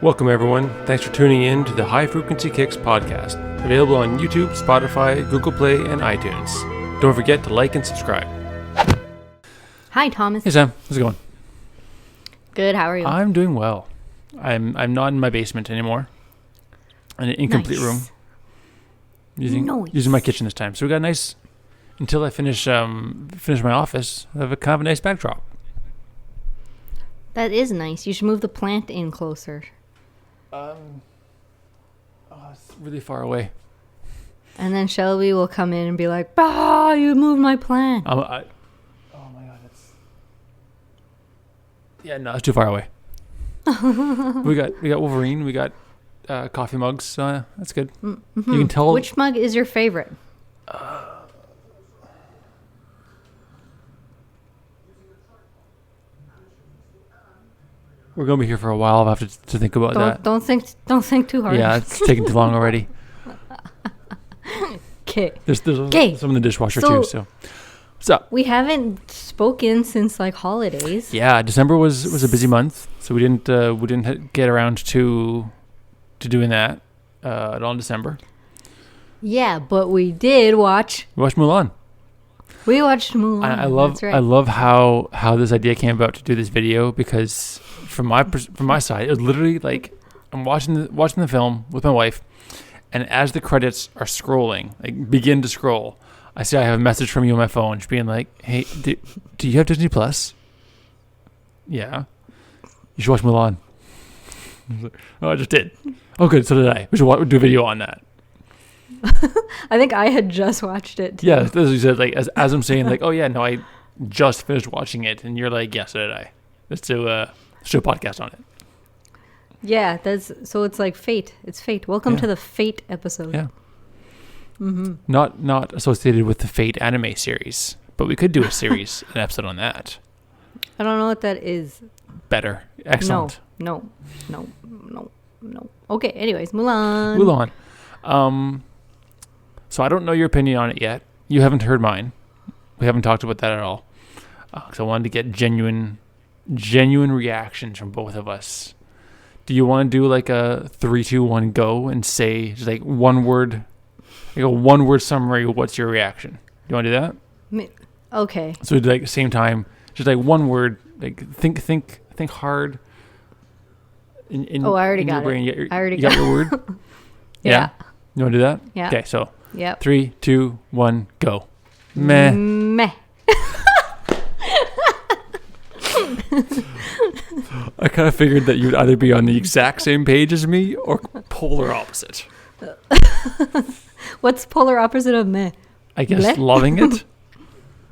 Welcome, everyone. Thanks for tuning in to the High Frequency Kicks podcast, available on YouTube, Spotify, Google Play, and iTunes. Don't forget to like and subscribe. Hi, Thomas. Hey, Sam. How's it going? Good. How are you? I'm doing well. I'm not in my basement anymore. An incomplete room. Using my kitchen this time. So we got a nice, until I finish my office, I have a kind of a nice backdrop. That is nice. You should move the plant in closer. It's really far away. And then Shelby will come in and be like, "Bah, you moved my plant." Oh my god, it's too far away. we got Wolverine. We got coffee mugs. That's good. Mm-hmm. You can tell. Which mug is your favorite? We're gonna be here for a while. I'll have to think about that. Don't think too hard. Yeah, it's taking too long already. Okay. There's some in the dishwasher too. So, what's up? We haven't spoken since like holidays. Yeah, December was a busy month, so we didn't get around to doing that at all in December. Yeah, but we did watch. We watched Mulan. We watched Mulan. I love how this idea came about to do this video, because from my side, it was literally like I'm watching the film with my wife, and as the credits are scrolling, like begin to scroll, I see I have a message from you on my phone, just being like, "Hey, do you have Disney Plus?" Yeah. You should watch Mulan. Oh, I just did. Oh, good. So did I. We should do a video on that. I think I had just watched it too. Yeah, as you said, like as I'm saying, like, oh yeah, no, I just finished watching it, and you're like, yeah, so did I. Let's do a podcast on it. Yeah, so it's like fate. It's fate. Welcome to the Fate episode. Yeah. Mm-hmm. Not associated with the Fate anime series, but we could do an episode on that. I don't know what that is. Better. Excellent. No. Okay, anyways, Mulan. So I don't know your opinion on it yet. You haven't heard mine. We haven't talked about that at all. Because I wanted to get genuine reactions from both of us. Do you want to do like a 3, 2, 1, go and say just like one word, like a one-word summary? What's your reaction? Do you want to do that? Okay. So like the same time, just like one word, like think hard. I already got brain. it. I already got your word. Yeah. You want to do that? Yeah. Okay, so yep. 3, 2, 1, go. Meh. I kind of figured that you'd either be on the exact same page as me or polar opposite. What's polar opposite of meh? I guess Bleh? loving it.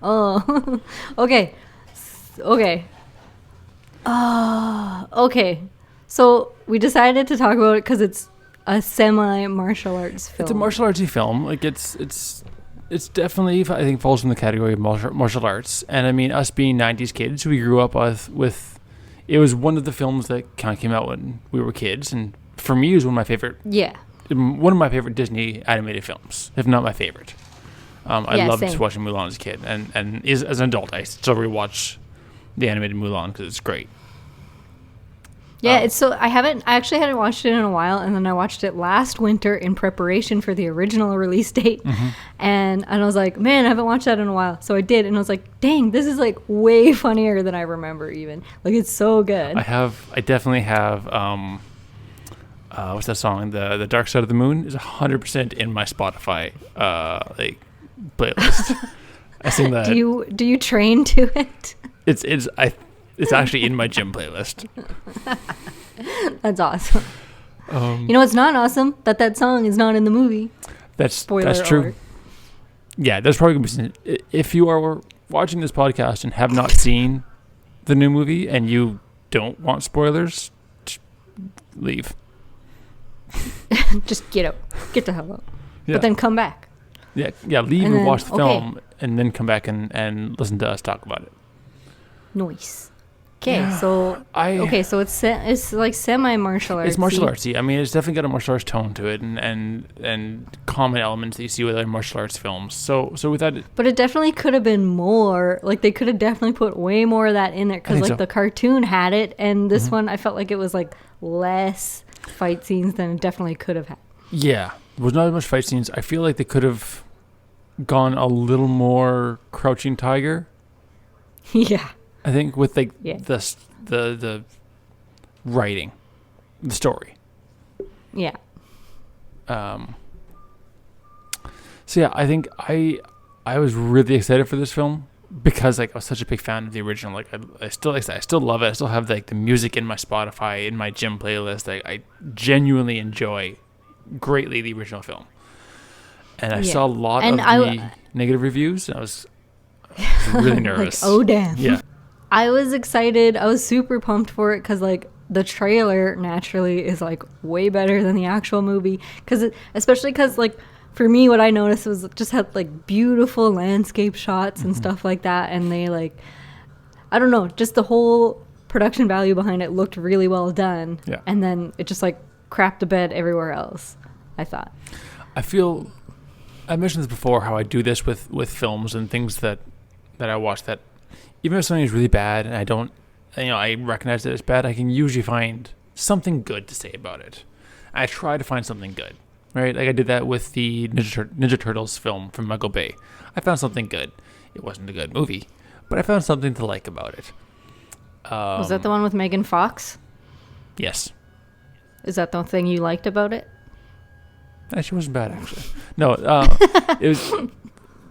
Oh, okay. Okay. So we decided to talk about it because it's a semi-martial arts film. It's a martial artsy film. Like it's definitely, I think, falls in the category of martial arts. And I mean, us being 90s kids, we grew up with it was one of the films that kind of came out when we were kids, and for me, it was one of my favorite Disney animated films, if not my favorite. I loved watching Mulan as a kid, and as an adult, I still rewatch the animated Mulan because it's great. Yeah, I actually hadn't watched it in a while, and then I watched it last winter in preparation for the original release date, and I was like, man, I haven't watched that in a while. So I did, and I was like, dang, this is like way funnier than I remember even. Like, it's so good. I definitely have, what's that song? The Dark Side of the Moon is 100% in my Spotify, playlist. I sing that. Do you train to it? It's actually in my gym playlist. That's awesome. You know what's not awesome? That song is not in the movie. That's true. Alert. Yeah, there's probably going to be... If you are watching this podcast and have not seen the new movie and you don't want spoilers, leave. Just get out. Get the hell out. Yeah. But then come back. Yeah, leave and watch the film and then come back and listen to us talk about it. Nice. Okay, Yeah, so it's like semi-martial arts. It's martial artsy. I mean, it's definitely got a martial arts tone to it, and common elements that you see with other martial arts films. So with that, but it definitely could have been more. Like, they could have definitely put way more of that in there, because like the cartoon had it, and this one I felt like it was like less fight scenes than it definitely could have had. Yeah, there was not as much fight scenes. I feel like they could have gone a little more Crouching Tiger. Yeah. I think with like the writing, the story. Yeah. So yeah, I think I was really excited for this film because like I was such a big fan of the original. Like I still love it. I still have like the music in my Spotify, in my gym playlist. I genuinely enjoy greatly the original film. And I saw a lot of the negative reviews, and I was really nervous. Like, oh damn. Yeah. I was excited. I was super pumped for it because like the trailer naturally is like way better than the actual movie. Especially because like for me, what I noticed was just had like beautiful landscape shots and stuff like that, and they like, I don't know, just the whole production value behind it looked really well done. Yeah. And then it just like crapped to bed everywhere else, I thought. I mentioned this before, how I do this with films and things that I watch, that even if something is really bad and I recognize that it's bad, I can usually find something good to say about it. I try to find something good, right? Like I did that with the Ninja Turtles film from Michael Bay. I found something good. It wasn't a good movie, but I found something to like about it. Was that the one with Megan Fox? Yes. Is that the thing you liked about it? She wasn't bad, actually. No, it was.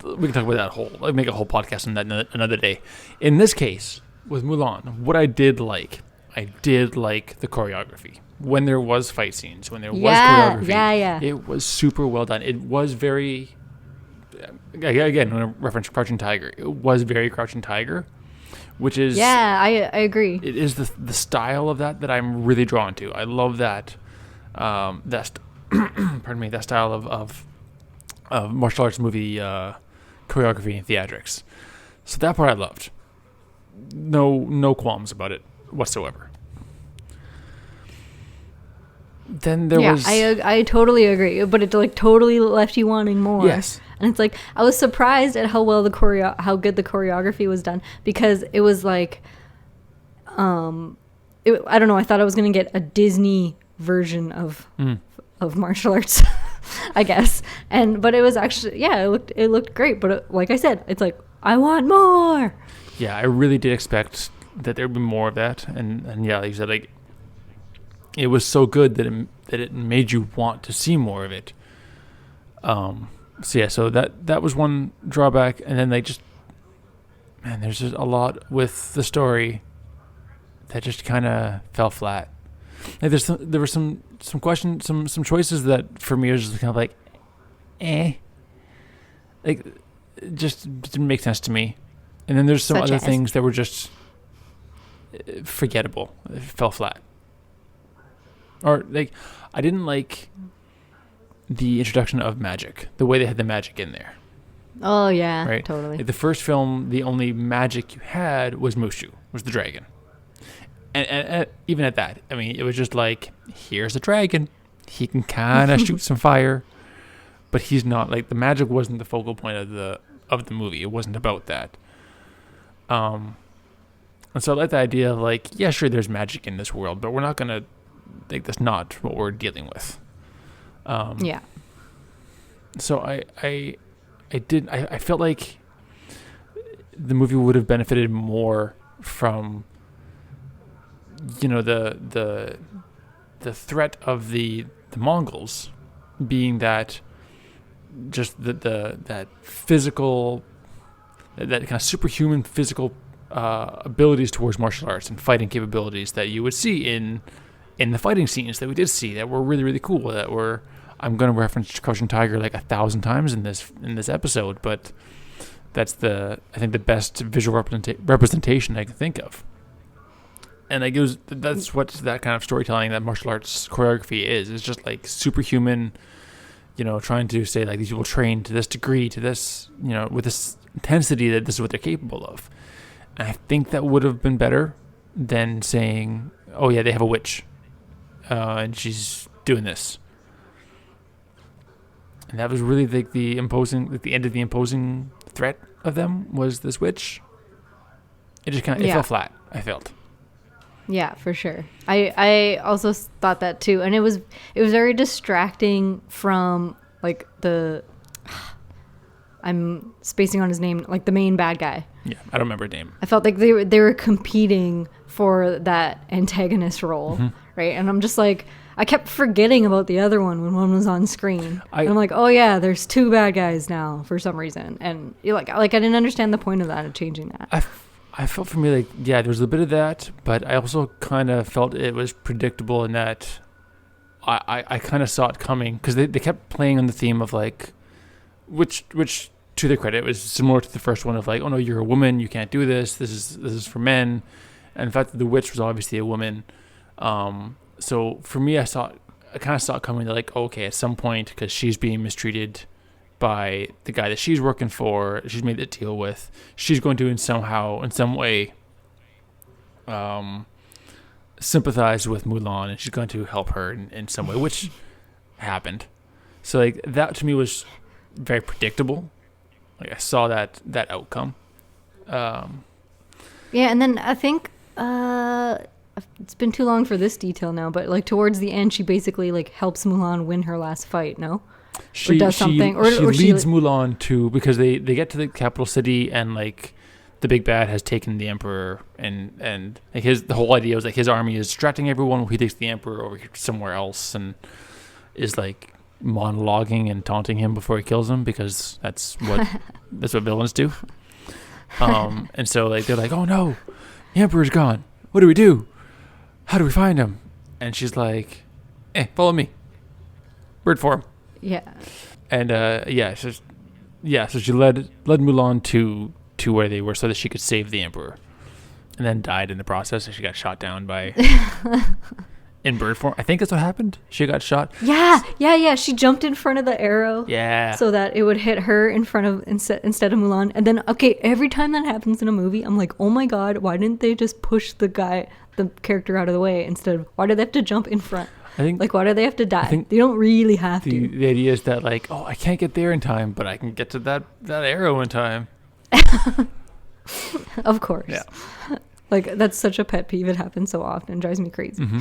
We can talk about that whole. Make a whole podcast on that another day. In this case, with Mulan, what I did like the choreography. When there was fight scenes, when there was choreography, it was super well done. It was very. Again, when I reference Crouching Tiger, it was very Crouching Tiger, which is. Yeah, I agree. It is the style of that I'm really drawn to. I love that. Pardon me, that style of martial arts movie choreography and theatrics. So that part I loved. No qualms about it whatsoever. Then there was... I totally agree, but it like totally left you wanting more. Yes. And it's like, I was surprised at how well how good the choreography was done, because it was like, I don't know, I thought I was going to get a Disney version of martial arts, I guess. But it was actually, it looked great. But like I said, it's like, I want more. Yeah, I really did expect that there would be more of that. And yeah, like you said, like, it was so good that it made you want to see more of it. So that was one drawback. And then there's just a lot with the story that just kind of fell flat. Like there were some questions, some choices that for me was just kind of like, like it just didn't make sense to me. And then there's some other things that were just forgettable. It fell flat. Or like, I didn't like the introduction of magic, the way they had the magic in there. Oh yeah, right? Totally. Like the first film, the only magic you had was Mushu, was the dragon. And even at that, I mean, it was just like, here's a dragon. He can kind of shoot some fire, but he's not, like, the magic wasn't the focal point of the movie. It wasn't about that. And so I like the idea of like, yeah, sure, there's magic in this world, but we're not gonna, like, that's not what we're dealing with. Yeah. So I felt like the movie would have benefited more from, you know, the threat of the Mongols being that just that physical, that kind of superhuman physical abilities towards martial arts and fighting capabilities that you would see in the fighting scenes that we did see that were really, really cool, that were, I'm going to reference Crouching Tiger like 1,000 times in this episode, but that's I think the best visual representation I can think of. And like that's what that kind of storytelling, that martial arts choreography is. It's just like superhuman, you know, trying to say like these people train to this degree, to this, you know, with this intensity, that this is what they're capable of. And I think that would have been better than saying, oh yeah, they have a witch, and she's doing this. And that was really like the imposing, like the end of the imposing threat of them was this witch. It just kind of, it fell flat, I felt. Yeah, for sure. I also thought that too, and it was very distracting from like the I'm spacing on his name, like the main bad guy. Yeah, I don't remember his name. I felt like they were competing for that antagonist role, right? And I'm just like, I kept forgetting about the other one when one was on screen. And I'm like, oh yeah, there's two bad guys now for some reason, and you're like I didn't understand the point of that, of changing that. I felt for me like, yeah, there was a bit of that, but I also kind of felt it was predictable in that I kind of saw it coming, because they kept playing on the theme of like, which to their credit was similar to the first one of like, oh no, you're a woman, you can't do this. This is for men, and in fact, the witch was obviously a woman. So for me, I kind of saw it coming. Like, okay, at some point, because she's being mistreated by the guy that she's working for, she's made the deal with, she's going to in some way sympathize with Mulan, and she's going to help her in some way, which happened. So like that to me was very predictable. Like I saw that outcome. Yeah, and then I think it's been too long for this detail now, but like towards the end, she basically like helps Mulan win her last fight. No. She does something, or she leads Mulan to, because they get to the capital city, and like the big bad has taken the emperor, and like the whole idea was like his army is distracting everyone while he takes the emperor over here somewhere else, and is like monologuing and taunting him before he kills him, because that's what villains do. And so like they're like, oh no, the emperor's gone. What do we do? How do we find him? And she's like, follow me. Bird form. Yeah. And so she led Mulan to where they were so that she could save the emperor, and then died in the process. And she got shot down by in bird form. I think that's what happened. She got shot. Yeah. She jumped in front of the arrow. Yeah. So that it would hit her in front of instead of Mulan. And then every time that happens in a movie, I'm like, oh my god, why didn't they just push the character out of the way instead of, why do they have to jump in front? I think, like, why do they have to die? They don't really have to. The idea is that, like, oh, I can't get there in time, but I can get to that arrow in time. Of course. Yeah. Like, that's such a pet peeve. It happens so often. It drives me crazy. Mm-hmm.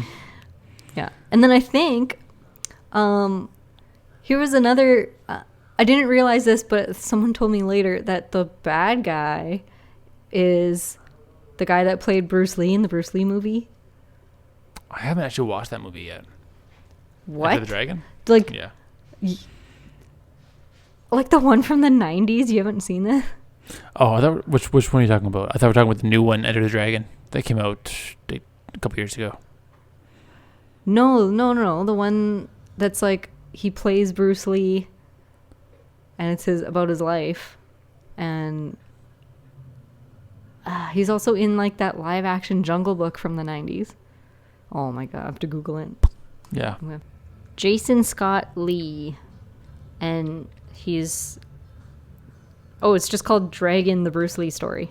Yeah. And then I think here was another... I didn't realize this, but someone told me later that the bad guy is the guy that played Bruce Lee in the Bruce Lee movie. I haven't actually watched that movie yet. What? Enter the Dragon? Like, yeah. Like the one from the 90s? You haven't seen that? Oh, I thought, which one are you talking about? I thought we were talking about the new one, Enter the Dragon, that came out a couple years ago. No. The one that's like, he plays Bruce Lee, and it's about his life. And he's also in like that live action Jungle Book from the 90s. Oh my god, I have to Google it. Yeah. Jason Scott Lee. And he's... Oh, it's just called Dragon, the Bruce Lee Story.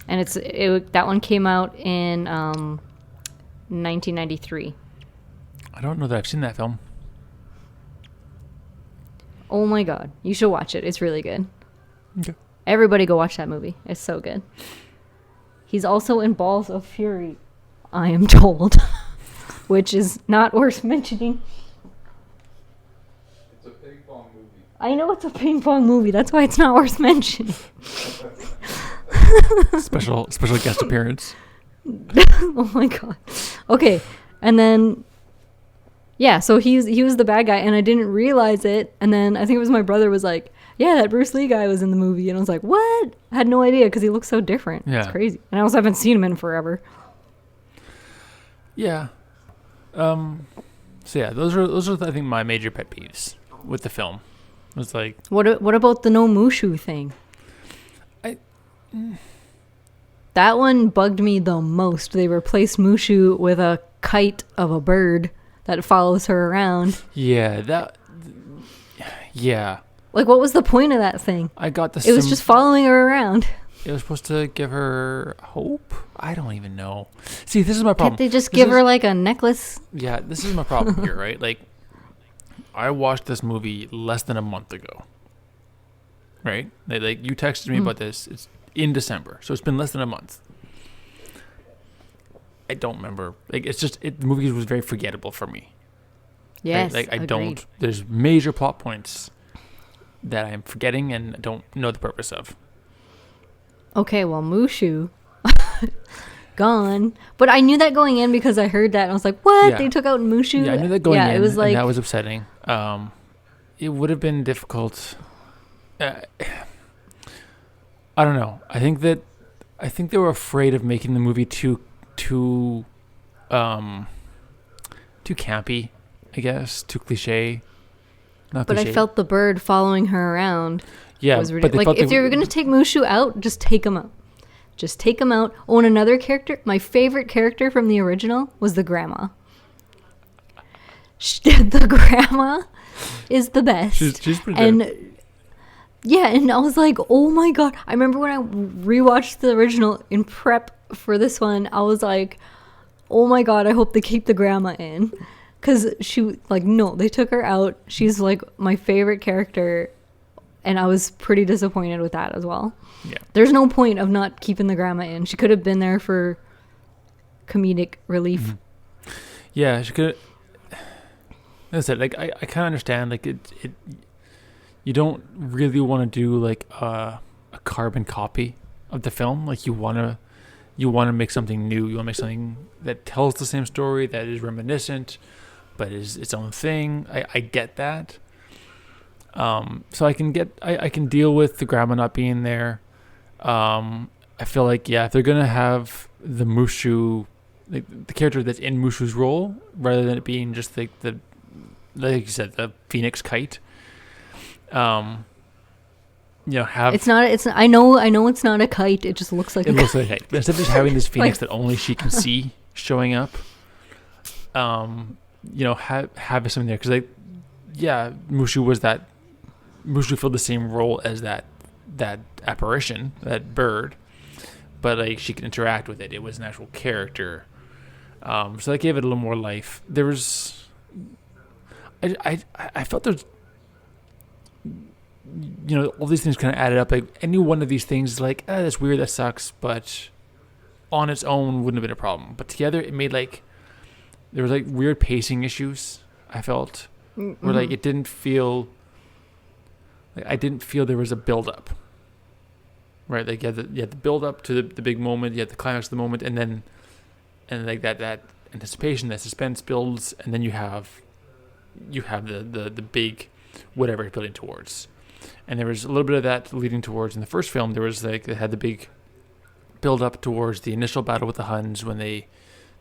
And that one came out in 1993. I don't know that I've seen that film. Oh my god. You should watch it. It's really good. Okay. Everybody go watch that movie. It's so good. He's also in Balls of Fury, I am told, which is not worth mentioning. It's a ping pong movie. I know it's a ping pong movie. That's why it's not worth mentioning. Special guest appearance. Oh my god. Okay, and then so he was the bad guy, and I didn't realize it. And then I think it was my brother was like, yeah, that Bruce Lee guy was in the movie, and I was like, what? I had no idea because he looks so different. Yeah. It's crazy. And I also haven't seen him in forever. Yeah. So yeah, those are I think my major pet peeves with the film. It was like, what about the no Mushu thing? That one bugged me the most. They replaced Mushu with a kite of a bird that follows her around. Yeah, yeah. Like, what was the point of that thing? I got the... It was just following her around. It was supposed to give her hope? I don't even know. See, this is my problem. Can't they just give her, like, a necklace? Yeah, this is my problem here, right? Like, I watched this movie less than a month ago. Right? You texted me about this. It's in December, so it's been less than a month. I don't remember. Like, it's just the movie was very forgettable for me. Yes, right? Like, I agreed. don't. There's major plot points that I'm forgetting and don't know the purpose of. Okay, well, Mushu gone, but I knew that going in because I heard that and I was like, "What? Yeah. They took out Mushu?" Yeah, I knew that going in. It was like and that was upsetting. It would have been difficult. I don't know. I think they were afraid of making the movie too campy, I guess, too cliche. Not But cliche. I felt the bird following her around. Yeah, was but ridiculous. Like, if they were going to take Mushu out, just take him out. Just take him out. Oh, and another character, my favorite character from the original was the grandma. The grandma is the best. She's pretty and good. yeah, and I was like, oh my god. I remember when I rewatched the original in prep for this one, I was like, oh my god, I hope they keep the grandma in. Because no, they took her out. She's like my favorite character. And I was pretty disappointed with that as well. Yeah. There's no point of not keeping the grandma in. She could have been there for comedic relief. Mm-hmm. Yeah, she could. As I said, like, I kind of understand. Like, it you don't really want to do like a carbon copy of the film. Like, you want to make something new. You want to make something that tells the same story, that is reminiscent, but is its own thing. I get that. So I can deal with the grandma not being there. I feel like, yeah, if they're gonna have the Mushu, like the character that's in Mushu's role, rather than it being just like like you said, the phoenix kite. Have It's not. I know it's not a kite. It just looks like it a looks kite. like a kite. But instead of just having this phoenix Like- that only she can see showing up, have something there, because Mushu filled the same role as that apparition, that bird, but like she could interact with it. It was an actual character, so that gave it a little more life. There was, I felt there's, all these things kind of added up. Like, any one of these things is like, that's weird, that sucks, but on its own wouldn't have been a problem. But together, it made like there was like weird pacing issues. I felt where like it didn't feel. I didn't feel there was a build-up, right? Like, you had the build-up to the big moment, you had the climax of the moment, and like that anticipation, that suspense builds, and then you have the big whatever it's building towards. And there was a little bit of that leading towards in the first film. There was like, they had the big build-up towards the initial battle with the Huns when they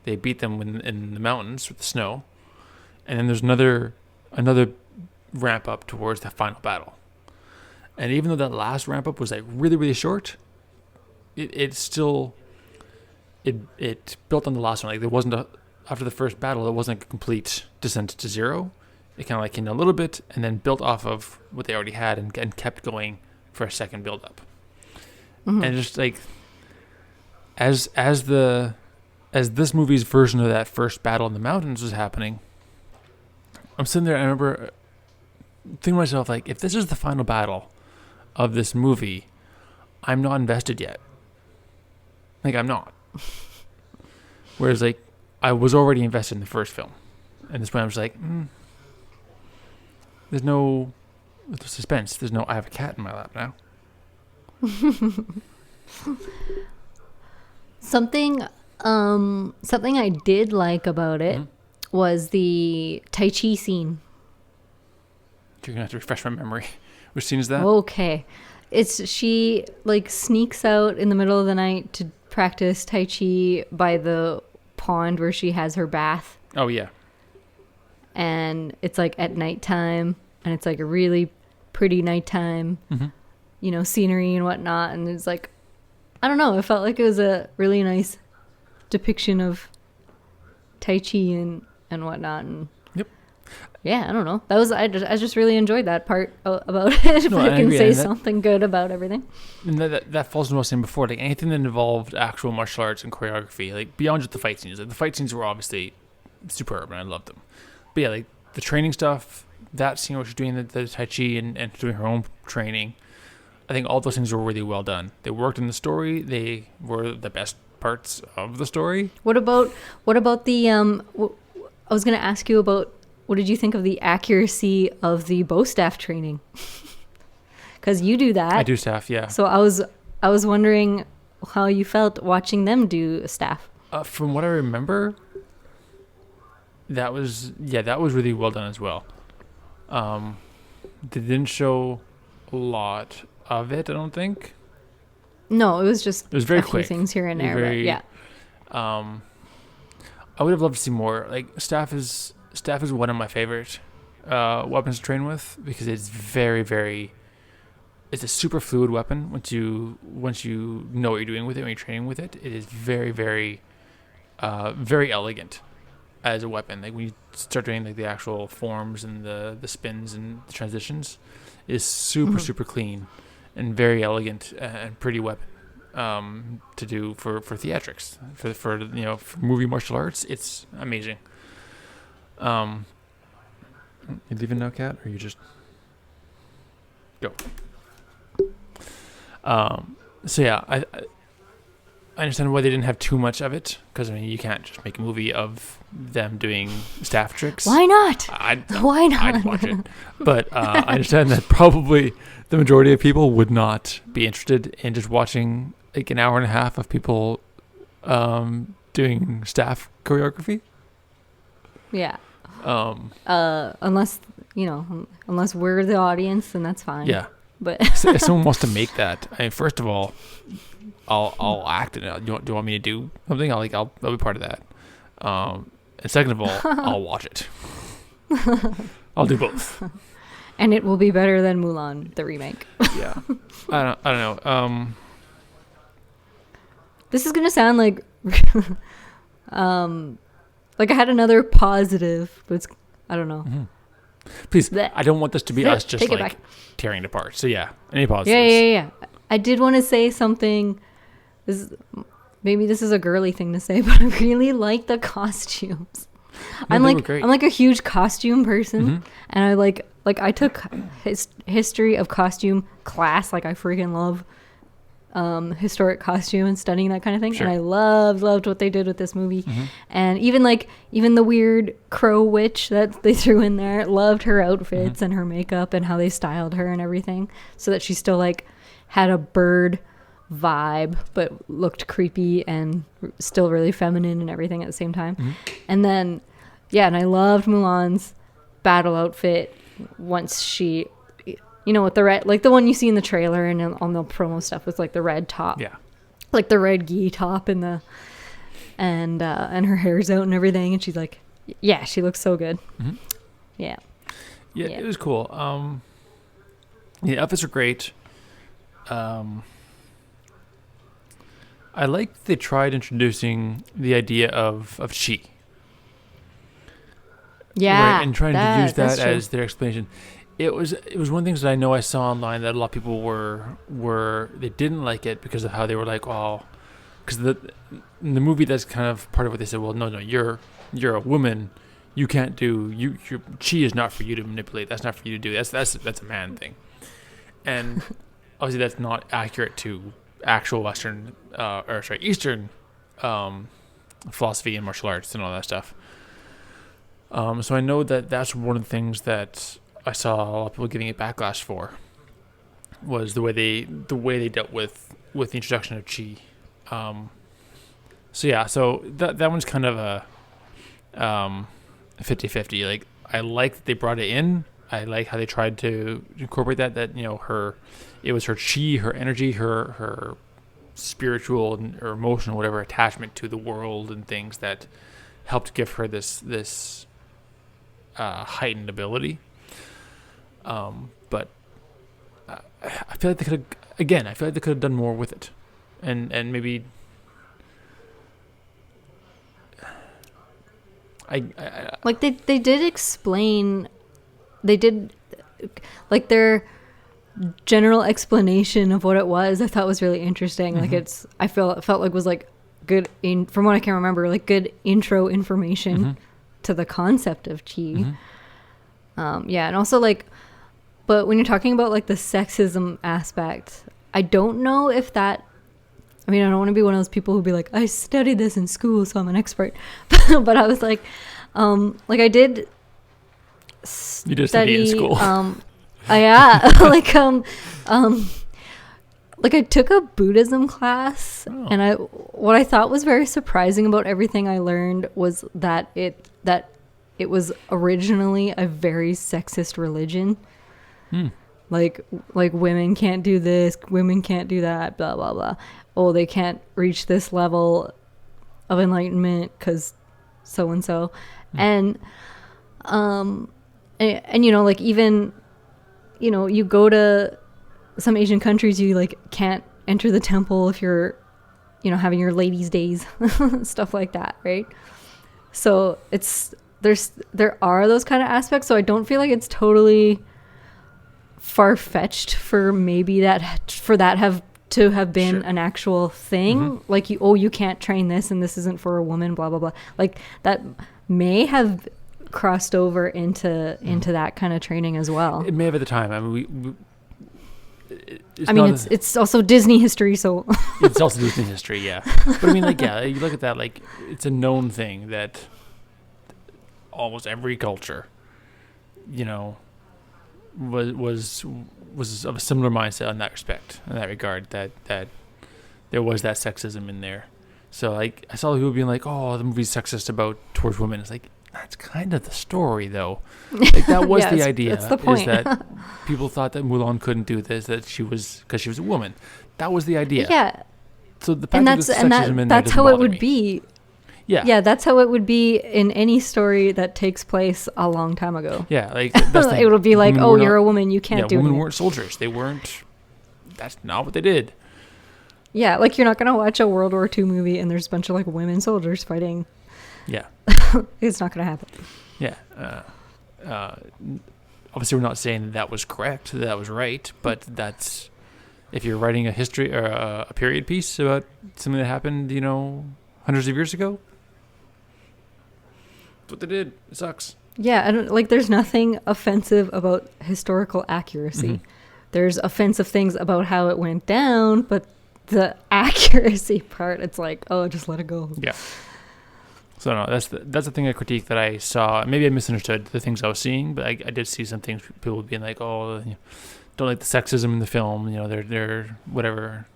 beat them in the mountains with the snow, and then there's another ramp up towards the final battle. And even though that last ramp up was like really, really short, it still built on the last one. Like, there wasn't after the first battle, it wasn't a complete descent to zero. It kind of like came down a little bit and then built off of what they already had and kept going for a second build up. Mm-hmm. And just like as this movie's version of that first battle in the mountains was happening, I'm sitting there and I remember thinking to myself, like, if this is the final battle of this movie, I'm not invested yet. Like, I'm not. Whereas, like, I was already invested in the first film. And this point I was like, there's no suspense. There's no, I have a cat in my lap now. Something I did like about it was the Tai Chi scene. You're gonna have to refresh my memory. Which scene is that? Okay. She like sneaks out in the middle of the night to practice Tai Chi by the pond where she has her bath. Oh, yeah. And it's like at nighttime, and it's like a really pretty nighttime, scenery and whatnot. And it's like, I don't know, it felt like it was a really nice depiction of Tai Chi and whatnot. And yeah, I don't know. That was I just really enjoyed that part about it. If I can say something good about everything. And that falls into what I was saying before. Like, anything that involved actual martial arts and choreography, like beyond just the fight scenes. Like, the fight scenes were obviously superb, and I loved them. But yeah, like the training stuff, that scene where she's doing the Tai Chi and doing her own training, I think all those things were really well done. They worked in the story. They were the best parts of the story. What about the I was going to ask you about, what did you think of the accuracy of the bow staff training? Because you do that. I do staff, yeah. So I was wondering how you felt watching them do staff. From what I remember, that was really well done as well. They didn't show a lot of it, I don't think. No, it was very a quick. few things here and there. But yeah. I would have loved to see more. Like staff is one of my favorite weapons to train with, because it's very, very. It's a super fluid weapon once you know what you're doing with it when you're training with it. It is very, very, very elegant as a weapon. Like when you start doing like the actual forms and the spins and the transitions, it is super clean and very elegant and pretty weapon to do for theatrics, for movie martial arts. It's amazing. You leaving now, Kat, or you just go? So yeah, I understand why they didn't have too much of it, because I mean you can't just make a movie of them doing staff tricks. Why not? Why not? I'd watch it, but I understand that probably the majority of people would not be interested in just watching like an hour and a half of people doing staff choreography. Yeah. Unless we're the audience, then that's fine. Yeah. But if someone wants to make that, I mean, first of all, I'll act in it. Do you want me to do something? I'll be part of that. And second of all, I'll watch it. I'll do both. And it will be better than Mulan, the remake. Yeah. I don't know. This is gonna sound like like I had another positive, but I don't know. Mm-hmm. Please, I don't want this to be us just like tearing it apart. So yeah, any positives? Yeah. I did want to say something. Maybe this is a girly thing to say, but I really like the costumes. No, I'm like a huge costume person, and I took history of costume class. Like I freaking love historic costume and studying that kind of thing. Sure. And I loved what they did with this movie. And even the weird crow witch that they threw in there, loved her outfits and her makeup and how they styled her and everything, so that she still like had a bird vibe but looked creepy and still really feminine and everything at the same time. And then and I loved Mulan's battle outfit once she, with the red, like the one you see in the trailer and on the promo stuff, with like the red top, like the red gi top and her hair's out and everything, and she's like, she looks so good. Yeah, it was cool. Outfits are great. I like they tried introducing the idea of chi. Yeah, right, and trying to use that as their explanation. It was one of the things that I know I saw online that a lot of people were they didn't like it because of how they were like, because in the movie that's kind of part of what they said. Well, no, you're a woman, you can't do your chi is not for you to manipulate. That's not for you to do. That's a man thing, and obviously that's not accurate to actual Western Eastern philosophy and martial arts and all that stuff. So I know that that's one of the things that I saw a lot of people giving it backlash for, was the way they dealt with the introduction of chi. So that one's kind of a 50-50. Like I like that they brought it in. I like how they tried to incorporate that it was her chi, her energy, her spiritual or emotional, whatever, attachment to the world and things that helped give her this heightened ability. But I feel like they could have done more with it, and maybe I like they did explain. They did like their general explanation of what it was. I thought was really interesting. Like I felt like was like good from what I can remember, like good intro information to the concept of chi. And also like, but when you're talking about like the sexism aspect, I don't know if that I mean, I don't want to be one of those people who'd be like, I studied this in school, so I'm an expert. But I was like I did You did study in school. Yeah, like I took a Buddhism class, and what I thought was very surprising about everything I learned was that it was originally a very sexist religion. Like women can't do this, women can't do that, blah blah blah. Oh, they can't reach this level of enlightenment because so and so, and you know, like, even, you know, you go to some Asian countries, you like can't enter the temple if you're, you know, having your ladies' days, stuff like that, right? So there are those kind of aspects. So I don't feel like it's totally far-fetched for that have been an actual thing. Like, you can't train this, and this isn't for a woman, blah blah blah. Like, that may have crossed over into that kind of training as well. It may have at the time. I mean, it's also Disney history, so it's also Disney history, yeah. But I mean, like, yeah, you look at that, like, it's a known thing that almost every culture, you know, was of a similar mindset in that respect, in that regard, that there was that sexism in there. So, like, I saw people being like, "Oh, the movie's sexist towards women." It's like, that's kind of the story, though. Like, that was the idea. That's the point. Is that people thought that Mulan couldn't do this, because she was a woman. That was the idea. Yeah. So the fact that there's sexism in there that's how it would me. be. Yeah. Yeah, that's how it would be in any story that takes place a long time ago. Yeah, like, that's it would be like, women you're a woman, you can't do it. Women weren't soldiers. They weren't. That's not what they did. Yeah, like, you're not gonna watch a World War II movie and there's a bunch of like women soldiers fighting. Yeah. It's not gonna happen. Yeah. Obviously, we're not saying that was correct, that was right, but that's, if you're writing a history or a period piece about something that happened, you know, hundreds of years ago, that's what they did. It sucks. Yeah, there's nothing offensive about historical accuracy. There's offensive things about how it went down, but the accuracy part, it's like, just let it go. Yeah. So no, that's the thing I critique that I saw. Maybe I misunderstood the things I was seeing, but I did see some things, people being like, "Oh, you know, don't like the sexism in the film. You know, they're whatever."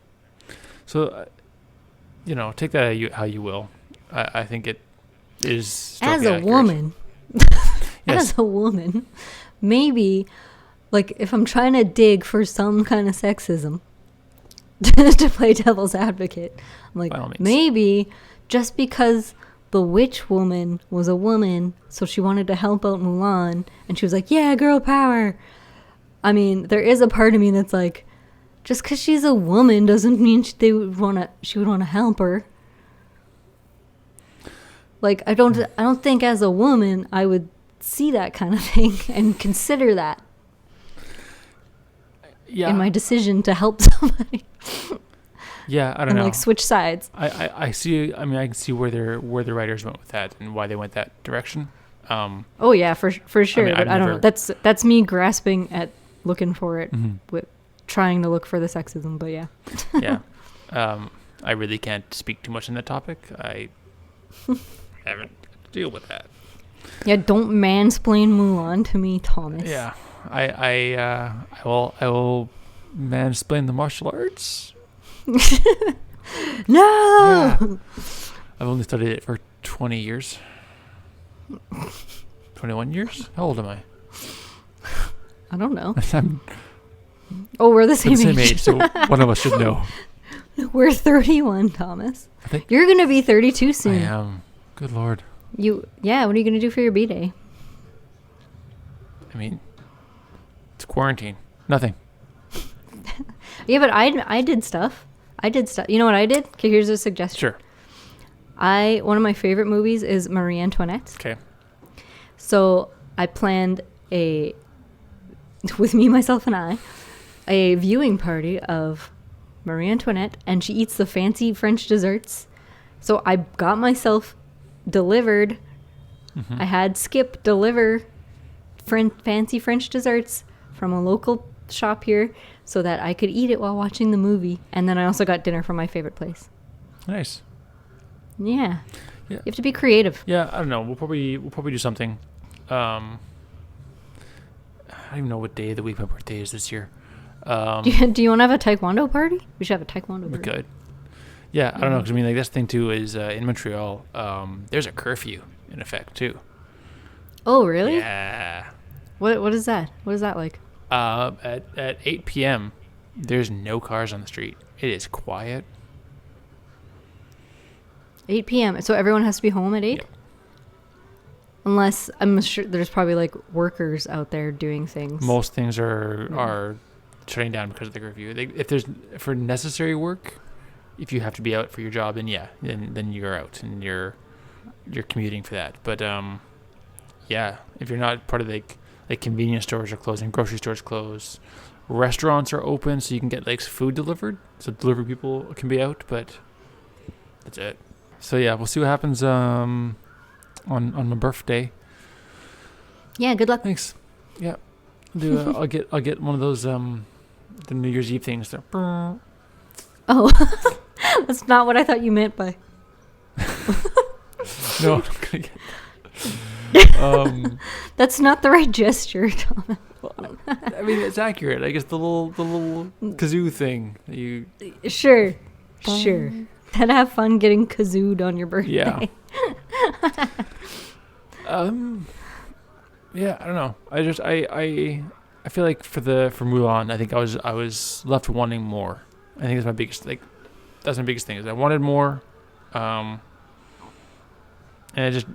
So, you know, take that how you will. I think it is as a accurate. woman. Yes. As a woman, maybe, like, if I'm trying to dig for some kind of sexism to play devil's advocate, I'm like, maybe just because the witch woman was a woman, so she wanted to help out Mulan, and she was like, yeah, girl power. I mean, there is a part of me that's like, just because she's a woman doesn't mean she would want to help her. Like, I don't think as a woman I would see that kind of thing and consider that in my decision to help somebody. Yeah, I don't know. Like, switch sides. I see. I mean, I can see where the writers went with that and why they went that direction. Oh yeah, for sure. I mean, but I don't know. That's me grasping at looking for it, with trying to look for the sexism. But yeah. Yeah. I really can't speak too much on that topic. I haven't to deal with that. Yeah, don't mansplain Mulan to me, Thomas. Yeah, I will mansplain the martial arts. No. Yeah. I've only studied it for 20 years. 21 years? How old am I? I don't know. I'm we're the same age, so one of us should know. We're 31, Thomas. I think you're gonna be 32 soon. I am. Good Lord. Yeah, what are you going to do for your B-Day? I mean, it's quarantine. Nothing. Yeah, but I did stuff. You know what I did? Okay, here's a suggestion. Sure. One of my favorite movies is Marie Antoinette. Okay. So I planned with me, myself, and I, a viewing party of Marie Antoinette, and she eats the fancy French desserts. So I got myself delivered. I had Skip deliver fancy French desserts from a local shop here so that I could eat it while watching the movie. And then I also got dinner from my favorite place. Nice. Yeah. Yeah. You have to be creative. Yeah, I don't know. We'll probably do something. I don't even know what day of the week my birthday is this year. Do you want to have a taekwondo party? We should have a taekwondo party. We could. Yeah, I don't know, because I mean, like, that's the thing too is in Montreal, there's a curfew in effect too. Oh, really? Yeah. What is that? What is that like? At 8 p.m., there's no cars on the street. It is quiet. 8 p.m. So everyone has to be home at 8? Yep. Unless, I'm sure there's probably like workers out there doing things. Most things are shutting down because of the curfew. If there's for necessary work, if you have to be out for your job, then then you're out and you're commuting for that. But yeah, if you're not part of like convenience stores are closing, grocery stores close, restaurants are open, so you can get like food delivered. So delivery people can be out, but that's it. So yeah, we'll see what happens on my birthday. Yeah, good luck. Thanks. Yeah, I'll get one of those the New Year's Eve things. Oh, that's not what I thought you meant by. No, I'm gonna get. That's not the right gesture, Thomas. Well, I mean, it's accurate. I guess the little kazoo thing that you. Sure. Then have fun getting kazooed on your birthday. Yeah. Yeah, I don't know. I feel like for Mulan, I think I was left wanting more. I think that's my biggest thing is I wanted more, and it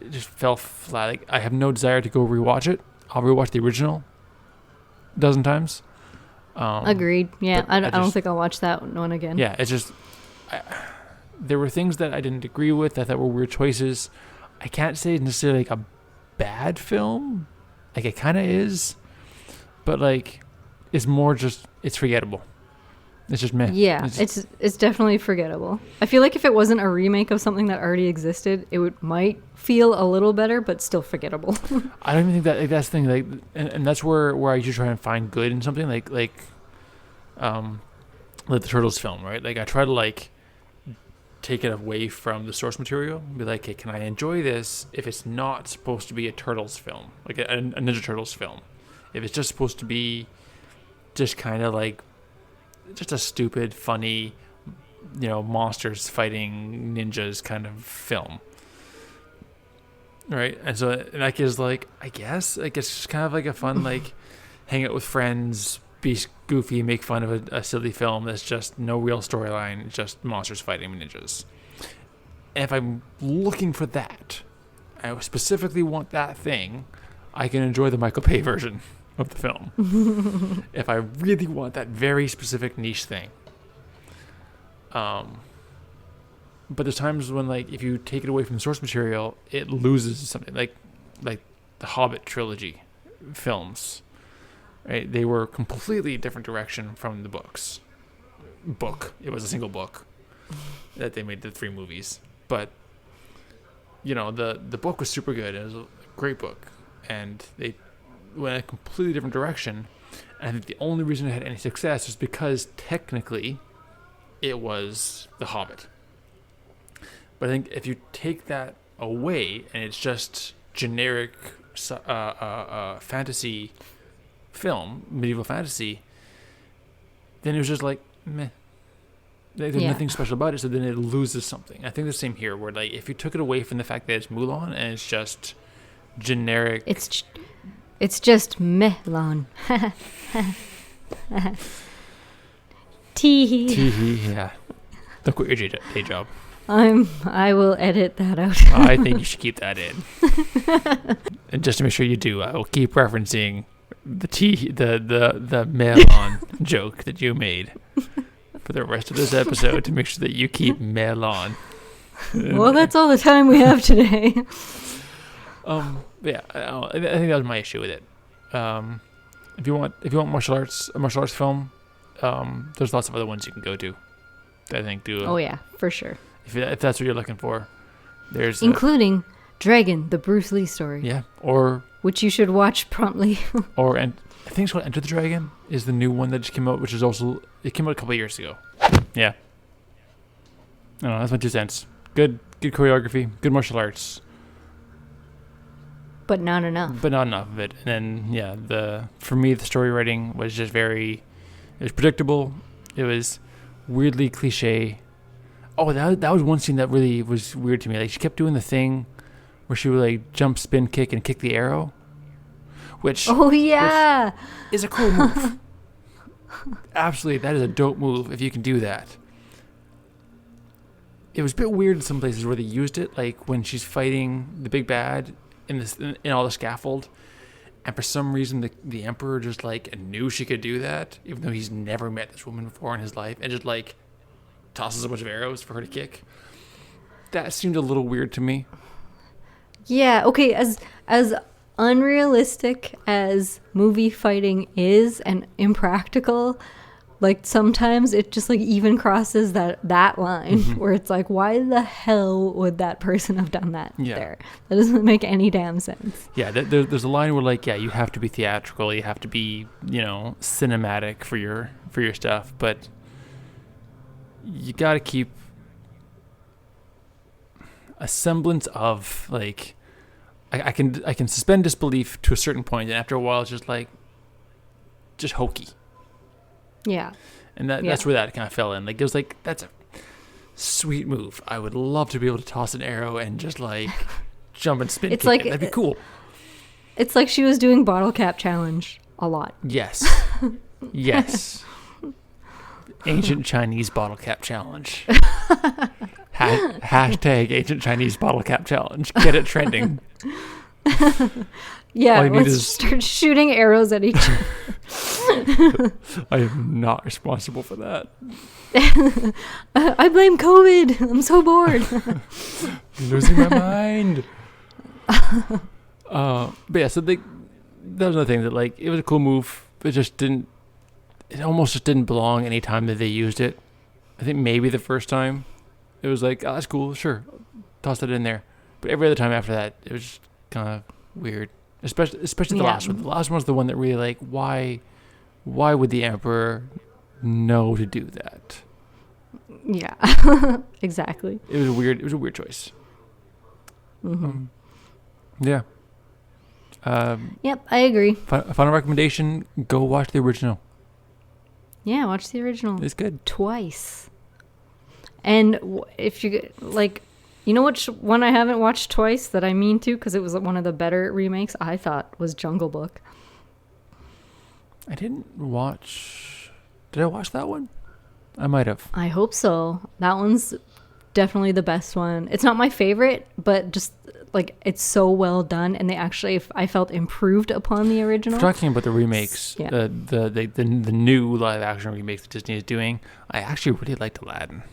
just fell flat. Like, I have no desire to go rewatch it. I'll rewatch the original a dozen times. Agreed. Yeah, I don't think I'll watch that one again. Yeah, it's just there were things that I didn't agree with. I thought were weird choices. I can't say it's necessarily like a bad film. Like, it kind of is, but like it's more just it's forgettable. It's just meh. Yeah, it's definitely forgettable. I feel like if it wasn't a remake of something that already existed, it might feel a little better, but still forgettable. I don't even think that that's the thing. Like, and that's where I usually try and find good in something like the Turtles film, right? Like, I try to like take it away from the source material and be like, hey, can I enjoy this if it's not supposed to be a Turtles film, like a Ninja Turtles film? If it's just supposed to be just kind of like just a stupid, funny, monsters fighting ninjas kind of film, right? And so in that case, like, I guess it's just kind of like a fun, like, hang out with friends, be goofy, make fun of a silly film that's just no real storyline, just monsters fighting ninjas. And if I'm looking for that, I specifically want that thing, I can enjoy the Michael Bay version of the film. If I really want that very specific niche thing. But there's times when, like, if you take it away from the source material, it loses something. Like the Hobbit trilogy films, right? They were completely different direction from the books. It was a single book that they made the 3 movies. But the book was super good. It was a great book, and they went a completely different direction. And I think the only reason it had any success is because technically it was The Hobbit. But I think if you take that away and it's just generic fantasy film, medieval fantasy, then it was just like meh. There's nothing special about it, so then it loses something. I think the same here, where like if you took it away from the fact that it's Mulan and it's just generic, it's just Mulan. Tee. Yeah. Don't quit your day job. I will edit that out. I think you should keep that in. And just to make sure you do, I will keep referencing the Mulan joke that you made for the rest of this episode to make sure that you keep Mulan. Well, that's all the time we have today. Yeah, I think that was my issue with it. If you want a martial arts film, there's lots of other ones you can go to that I think do. Oh yeah, for sure. If that's what you're looking for, there's including Dragon, the Bruce Lee story. Yeah, or which you should watch promptly. and I think it's called Enter the Dragon is the new one that just came out, which is also it came out a couple of years ago. Yeah. I don't know, that's my 2 cents. Good choreography, good martial arts. But not enough. But not enough of it. And then, yeah, for me, the story writing was just it was predictable. It was weirdly cliche. Oh, that was one scene that really was weird to me. Like, she kept doing the thing where she would, like, jump, spin, kick, and kick the arrow. Which is a cool move. Absolutely, that is a dope move if you can do that. It was a bit weird in some places where they used it, like when she's fighting the big bad in all the scaffold, and for some reason the Emperor just like knew she could do that, even though he's never met this woman before in his life, and just like tosses a bunch of arrows for her to kick. That seemed a little weird to me. Yeah, okay, as unrealistic as movie fighting is and impractical, like sometimes it just like even crosses that line where it's like, why the hell would that person have done that there? That doesn't make any damn sense. Yeah, there's a line where like, yeah, you have to be theatrical, you have to be, cinematic for your stuff, but you got to keep a semblance of like, I can suspend disbelief to a certain point, and after a while it's just hokey. Yeah. And that's where that kind of fell in. Like, it was like, that's a sweet move. I would love to be able to toss an arrow and just like jump and spin. It's like, that'd be cool. It's like she was doing bottle cap challenge a lot. Yes. Yes. Ancient Chinese bottle cap challenge. Hashtag ancient Chinese bottle cap challenge. Get it trending. Yeah, let's start shooting arrows at each other. I am not responsible for that. I blame COVID. I'm so bored. Losing my mind. But yeah, so that was another thing that like, it was a cool move. It almost just didn't belong any time that they used it. I think maybe the first time it was like, oh, that's cool, sure, toss that in there. But every other time after that, it was just kind of weird. Especially the last one. The last one was the one that really like, why would the Emperor know to do that? Yeah, exactly. It was a weird choice. Mm-hmm. Yeah. Yep, I agree. Final recommendation: go watch the original. Yeah, watch the original. It's good. Twice. And if you like, you know which one I haven't watched twice that I mean to, because it was one of the better remakes I thought, was Jungle Book. I didn't watch. Did I watch that one? I might have. I hope so. That one's definitely the best one. It's not my favorite, but just like, it's so well done, and they actually, I felt, improved upon the original. If we're talking about the remakes, the new live action remakes that Disney is doing, I actually really liked Aladdin.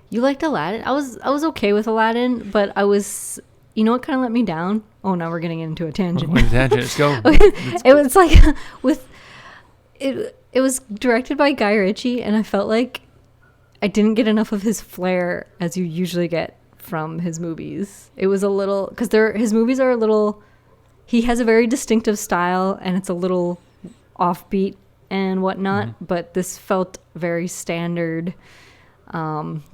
You liked Aladdin? I was okay with Aladdin, but I was, you know what kind of let me down? Oh, now we're getting into a tangent. Let's go. It was like it was directed by Guy Ritchie, and I felt like I didn't get enough of his flair as you usually get from his movies. It was a little, because his movies are a little, he has a very distinctive style, and it's a little offbeat and whatnot, but this felt very standard,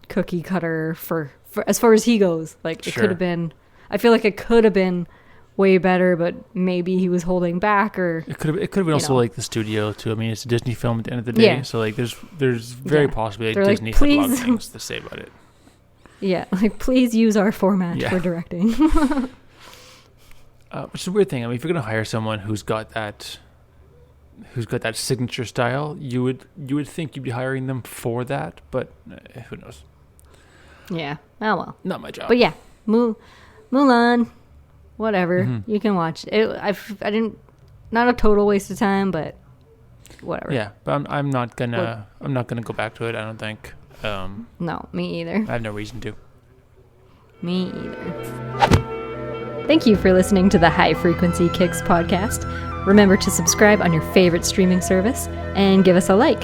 cookie cutter for as far as he goes. Like, it could have been, I feel like it could have been way better, but maybe he was holding back, or it could have been also like the studio too. I mean, it's a Disney film at the end of the day, so like there's very possibly like Disney had a lot of things to say about it. Yeah, like, please use our format for directing. Which is a weird thing. I mean, if you're gonna hire someone who's got that signature style, you would think you'd be hiring them for that, but who knows? Yeah. Oh well. Not my job. But yeah, Mulan, whatever. You can watch it. I didn't. Not a total waste of time, but whatever. Yeah, but I'm not gonna go back to it. I don't think. No, me either. I have no reason to. Me either. Thank you for listening to the High Frequency Kicks podcast. Remember to subscribe on your favorite streaming service and give us a like.